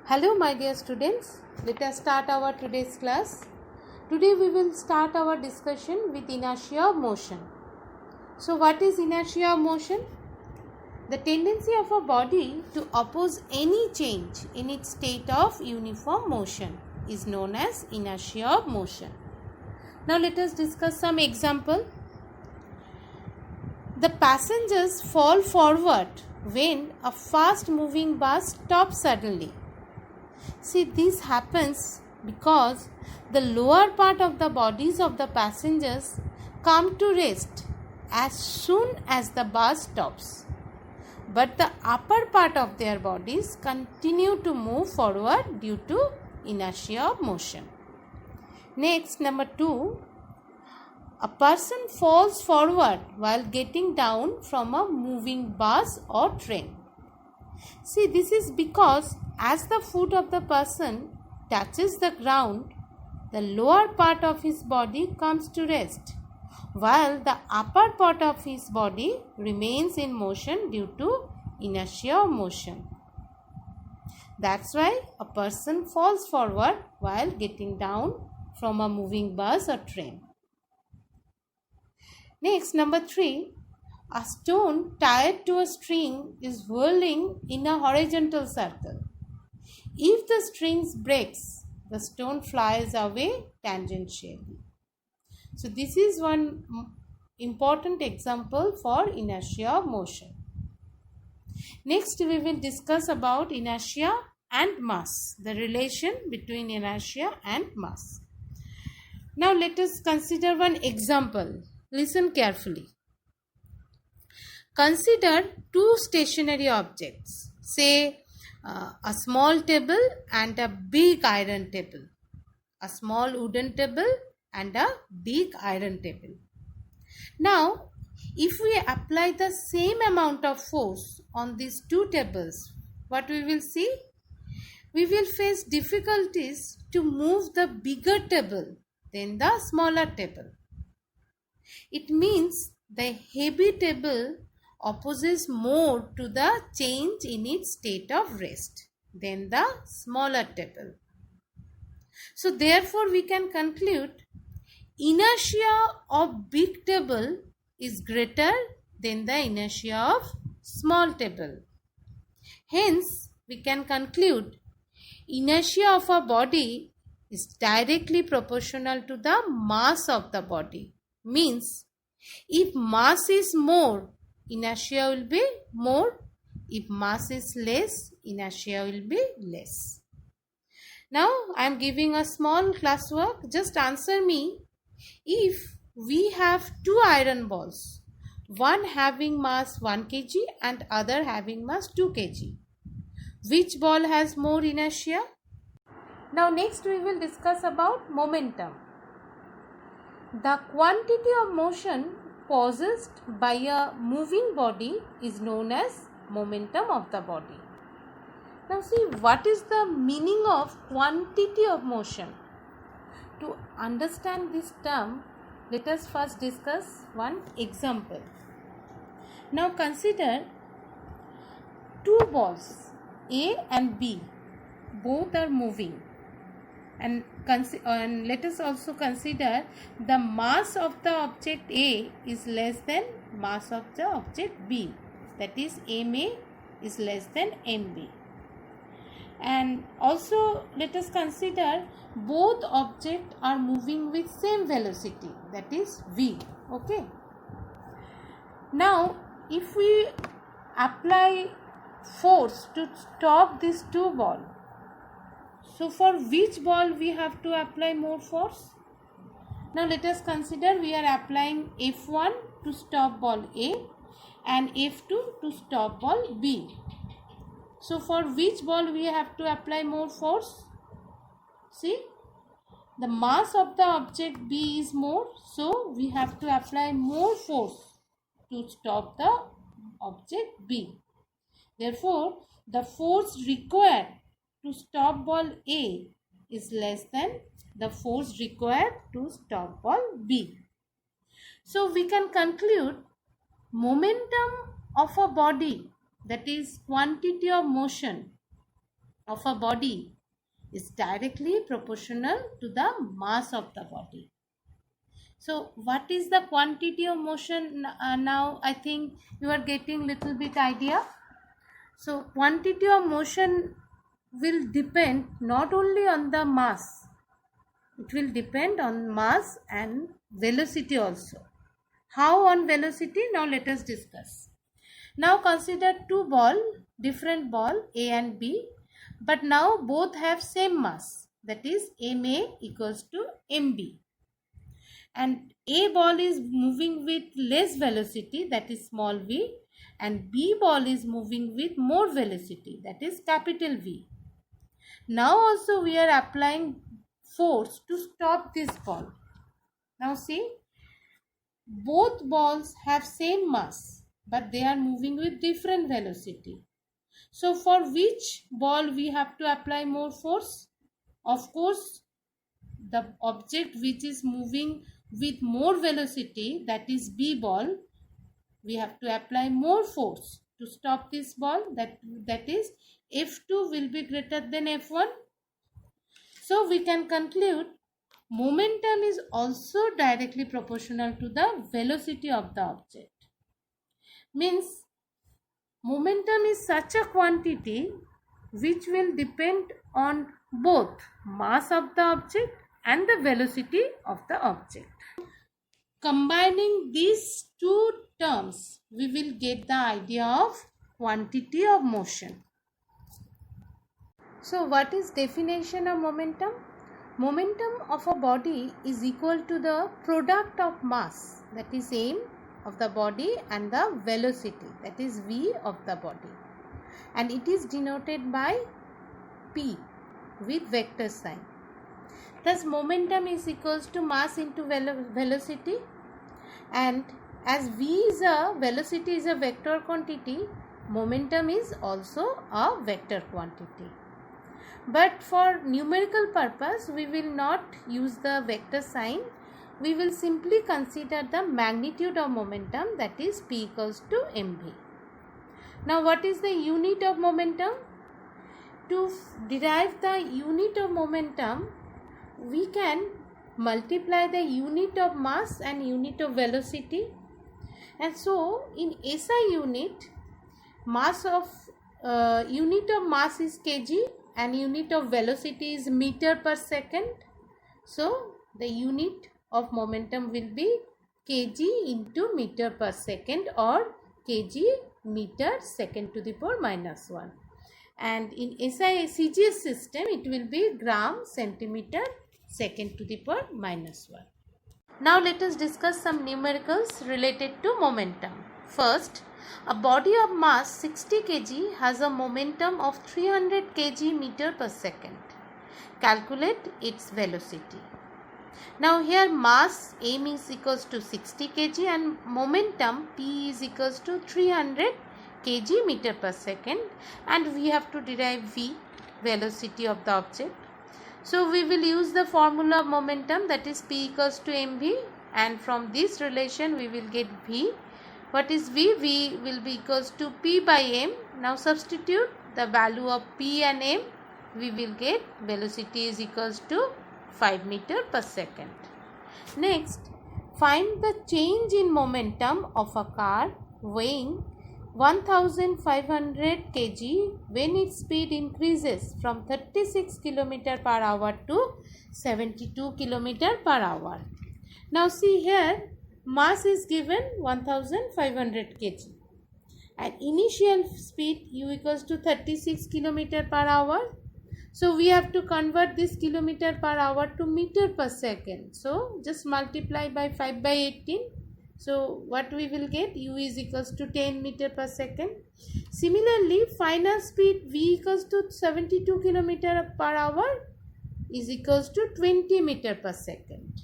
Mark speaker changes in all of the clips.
Speaker 1: Hello my dear students, let us start our today's class. Today we will start our discussion with inertia of motion. So what is inertia of motion? The tendency of a body to oppose any change in its state of uniform motion is known as inertia of motion. Now let us discuss some example. The passengers fall forward when a fast moving bus stops suddenly. See, this happens because the lower part of the bodies of the passengers come to rest as soon as the bus stops, but the upper part of their bodies continue to move forward due to inertia of motion. Next, number 2, a person falls forward while getting down from a moving bus or train. See, this is because as the foot of the person touches the ground, the lower part of his body comes to rest, while the upper part of his body remains in motion due to inertia of motion. That's why a person falls forward while getting down from a moving bus or train. Next, number 3. A stone tied to a string is whirling in a horizontal circle. If the string breaks, the stone flies away tangentially. So this is one important example for inertia of motion. Next, we will discuss about inertia and mass, the relation between inertia and mass. Now let us consider one example. Listen carefully. Consider two stationary objects, say a small table and a big iron table, a small wooden table and a big iron table. Now, if we apply the same amount of force on these two tables, what we will see? We will face difficulties to move the bigger table than the smaller table. It means the heavy table opposes more to the change in its state of rest than the smaller table. So therefore we can conclude inertia of big table is greater than the inertia of small table. Hence we can conclude inertia of a body is directly proportional to the mass of the body. Means if mass is more, inertia will be more. If mass is less, inertia will be less. Now I am giving a small classwork. Just answer me. If we have two iron balls, one having mass 1 kg and other having mass 2 kg, which ball has more inertia? Now next we will discuss about momentum. The quantity of motion possessed by a moving body is known as momentum of the body. Now see, what is the meaning of quantity of motion? To understand this term, let us first discuss one example. Now consider two balls, A and B. Both are moving. And let us also consider the mass of the object A is less than mass of the object B. That is, MA is less than MB. And also let us consider both objects are moving with same velocity, that is V. Okay. Now if we apply force to stop these two balls, so for which ball we have to apply more force? Now let us consider we are applying F1 to stop ball A and F2 to stop ball B. So for which ball we have to apply more force? See, the mass of the object B is more, so we have to apply more force to stop the object B. Therefore, the force required to stop ball A is less than the force required to stop ball B. So we can conclude momentum of a body, that is quantity of motion, of a body is directly proportional to the mass of the body. So what is the quantity of motion? Now I think you are getting little bit idea. So quantity of motion will depend not only on the mass, it will depend on mass and velocity also. How on velocity? Now let us discuss. Now consider two different ball A and B, but now both have same mass, that is MA equals to MB. And A ball is moving with less velocity, that is small v, and B ball is moving with more velocity, that is capital V. Now also we are applying force to stop this ball. Now see, both balls have same mass, but they are moving with different velocity. So for which ball we have to apply more force? Of course, the object which is moving with more velocity, that is B ball, we have to apply more force to stop this ball, that is F2 will be greater than F1. So we can conclude momentum is also directly proportional to the velocity of the object. Means momentum is such a quantity which will depend on both mass of the object and the velocity of the object. Combining these two terms, we will get the idea of quantity of motion. So what is definition of momentum? Momentum of a body is equal to the product of mass, that is m of the body, and the velocity, that is v of the body, and it is denoted by p with vector sign. Thus momentum is equals to mass into velocity, and as v is a velocity is a vector quantity, momentum is also a vector quantity. But for numerical purpose, we will not use the vector sign. We will simply consider the magnitude of momentum, that is P equals to mv. Now what is the unit of momentum? To derive the unit of momentum, we can multiply the unit of mass and unit of velocity. And so in SI unit, unit of mass is kg and unit of velocity is meter per second. So the unit of momentum will be kg into meter per second, or kg meter second to the power minus 1. And in SI CGS system, it will be gram centimeter second to the power minus 1. Now let us discuss some numericals related to momentum. First, a body of mass 60 kg has a momentum of 300 kg meter per second. Calculate its velocity. Now here mass m is equals to 60 kg and momentum p is equals to 300 kg meter per second, and we have to derive v, velocity of the object. So we will use the formula of momentum, that is p equals to mv, and from this relation we will get v. What is v? V will be equals to p by m. Now substitute the value of p and m, we will get velocity is equals to 5 meter per second. Next, find the change in momentum of a car weighing 1500 kg when its speed increases from 36 km per hour to 72 km per hour. Now see here, mass is given 1500 kg and initial speed u equals to 36 km per hour. So we have to convert this kilometer per hour to meter per second. So just multiply by 5 by 18. So what we will get? U is equals to 10 meter per second. Similarly, final speed v equals to 72 km per hour is equals to 20 meter per second.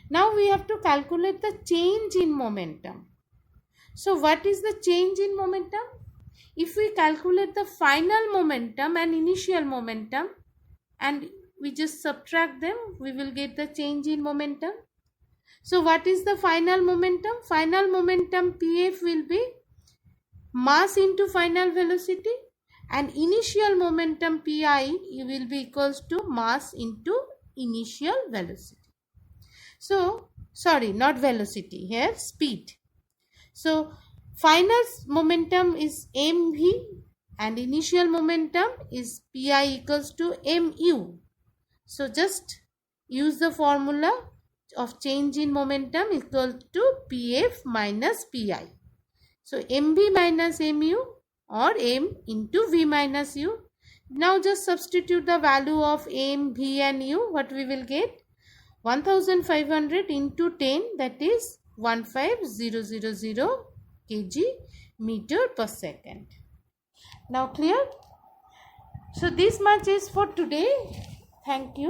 Speaker 1: Now we have to calculate the change in momentum. So what is the change in momentum? If we calculate the final momentum and initial momentum and we just subtract them, we will get the change in momentum. So what is the final momentum? Final momentum PF will be mass into final velocity, and initial momentum pi will be equals to mass into initial velocity. So sorry, not velocity, here speed. So final momentum is mv and initial momentum is pi equals to mu. So just use the formula of change in momentum equal to pf minus pi. So mv minus mu or m into v minus u. Now just substitute the value of m, v and u. What we will get? 1500 into 10, that is 15000 kg meter per second. Now clear? So this much is for today. Thank you.